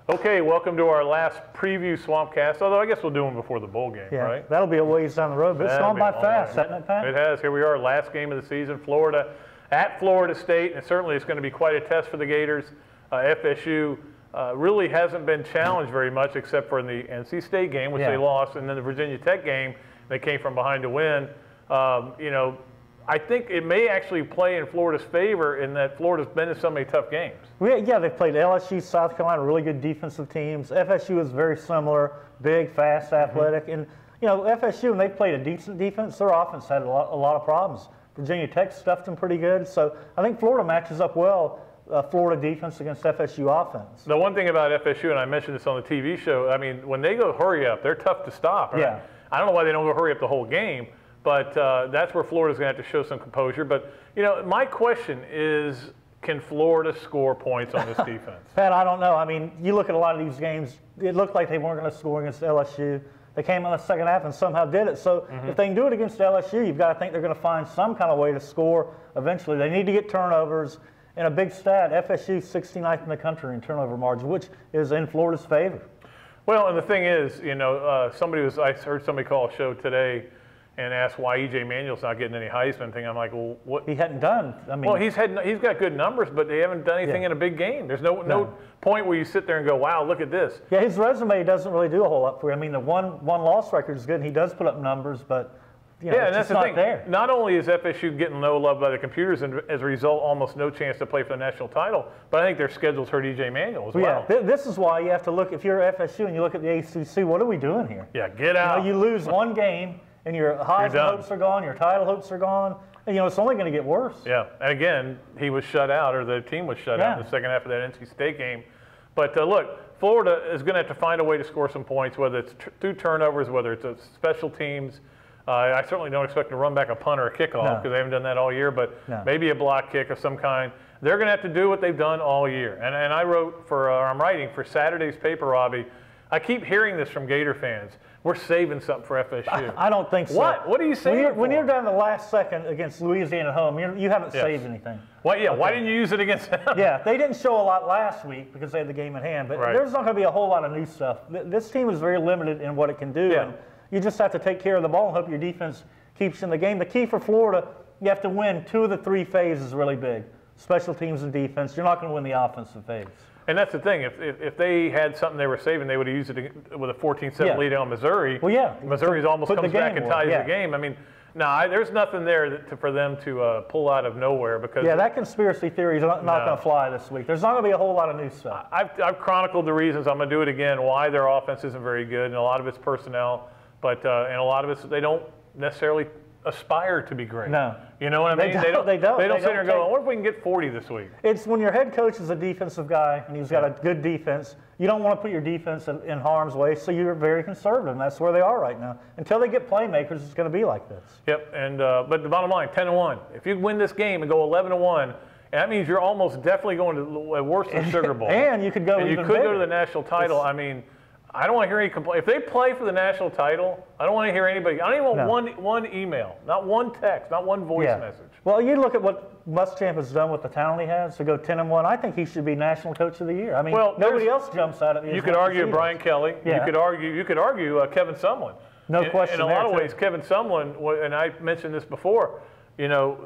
Okay, welcome to our last preview Swampcast, although I guess we'll do them before the bowl game, right? That'll be a ways down the road, but it's gone by fast, hasn't it, Pat? It has. Here we are, last game of the season, Florida at Florida State, and certainly it's going to be quite a test for the Gators. FSU really hasn't been challenged very much except for in the NC State game, which they lost, and then the Virginia Tech game, they came from behind to win. You know, I think it may actually play in Florida's favor in that Florida's been in so many tough games. Yeah, they've played LSU, South Carolina, really good defensive teams. FSU is very similar, big, fast, athletic. And, you know, FSU, when they played a decent defense, their offense had a lot of problems. Virginia Tech stuffed them pretty good. So I think Florida matches up well, Florida defense against FSU offense. The one thing about FSU, and I mentioned this on the TV show, I mean, when they go hurry up, they're tough to stop. Right? Yeah. I don't know why they don't go hurry up the whole game. But that's where Florida's going to have to show some composure. But, you know, my question is, can Florida score points on this defense? Pat, I don't know. I mean, you look at a lot of these games, it looked like they weren't going to score against LSU. They came in the second half and somehow did it. So if they can do it against LSU, you've got to think they're going to find some kind of way to score eventually. They need to get turnovers. And a big stat, FSU 69th in the country in turnover margin, which is in Florida's favor. Well, and the thing is, you know, I heard somebody call a show today and asked why E.J. Manuel's not getting any Heisman thing. I'm like, well, what? He hadn't done. I mean, well, he's got good numbers, but they haven't done anything in a big game. There's no point where you sit there and go, wow, look at this. Yeah, his resume doesn't really do a whole lot for you. I mean, the one loss record is good, and he does put up numbers, but you know, and that's the thing. There. Not only is FSU getting no love by the computers, and as a result, almost no chance to play for the national title, but I think their schedule's hurt E.J. Manuel as well. Yeah, this is why you have to look. If you're FSU and you look at the ACC, what are we doing here? Yeah, get out. You know, you lose one game, and your Heisman hopes are gone, your title hopes are gone. And, you know, it's only going to get worse. Yeah, and again, he was shut out, or the team was shut out in the second half of that NC State game. But look, Florida is going to have to find a way to score some points, whether it's through turnovers, whether it's special teams. I certainly don't expect to run back a punt or a kickoff because they haven't done that all year, but maybe a block kick of some kind. They're going to have to do what they've done all year. And I wrote for, I'm writing for Saturday's paper, Robbie. I keep hearing this from Gator fans. We're saving something for FSU. I don't think so. What? What are you saying? When you're down the last second against Louisiana at home, you haven't saved anything. Well, yeah. Okay. Why didn't you use it against them? Yeah, they didn't show a lot last week because they had the game in hand. But there's not going to be a whole lot of new stuff. This team is very limited in what it can do. And you just have to take care of the ball and hope your defense keeps you in the game. The key for Florida, you have to win 2 of the 3 phases really big. Special teams and defense. You're not going to win the offensive phase. And that's the thing. If they had something they were saving, they would have used it with a 14-7 lead on Missouri. Well, yeah. Missouri's almost comes back and ties the game. I mean, no, there's nothing there for them to pull out of nowhere because. Yeah, that conspiracy theory is not going to fly this week. There's not going to be a whole lot of new stuff. I've chronicled the reasons. I'm going to do it again. Why their offense isn't very good, and a lot of it's personnel, but and a lot of it's they don't necessarily aspire to be great. No. You know what I mean? They don't sit there and go, what if we can get 40 this week? It's when your head coach is a defensive guy and he's got a good defense, you don't want to put your defense in harm's way, so you're very conservative, and that's where they are right now. Until they get playmakers, it's going to be like this. Yep, and but the bottom line, 10-1. If you win this game and go 11-1, that means you're almost definitely going to worse than Sugar Bowl. And you could go even bigger. Go to the national title. I mean, I don't want to hear any complaint. If they play for the national title, I don't want to hear anybody. I don't even want one email, not one text, not one voice message. Well, you look at what Muschamp has done with the talent he has to go 10-1. I think he should be National Coach of the Year. I mean, nobody else jumps out at me. You could argue Brian Kelly. You could argue Kevin Sumlin. No question. In a lot of ways, Kevin Sumlin, and I mentioned this before. You know,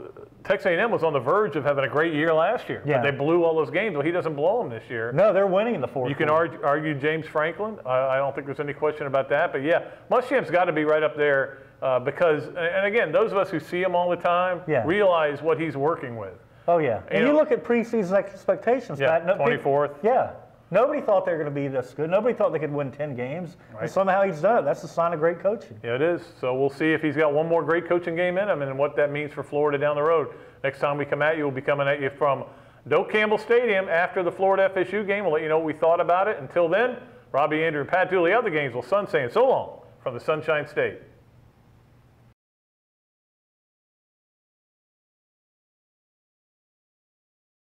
Texas A&M was on the verge of having a great year last year. But they blew all those games. Well, he doesn't blow them this year. No, they're winning in the fourth. You can argue James Franklin. I don't think there's any question about that. But, yeah, Muschamp's got to be right up there because, and again, those of us who see him all the time realize what he's working with. Oh, yeah. And you look at preseason expectations, Pat. 24th. Yeah. Nobody thought they were going to be this good. Nobody thought they could win 10 games. Right. And somehow he's done it. That's a sign of great coaching. Yeah, it is. So we'll see if he's got one more great coaching game in him and what that means for Florida down the road. Next time we come at you, we'll be coming at you from Doak Campbell Stadium after the Florida FSU game. We'll let you know what we thought about it. Until then, Robbie, Andrew, and Pat Dooley, other games will sun saying so long from the Sunshine State.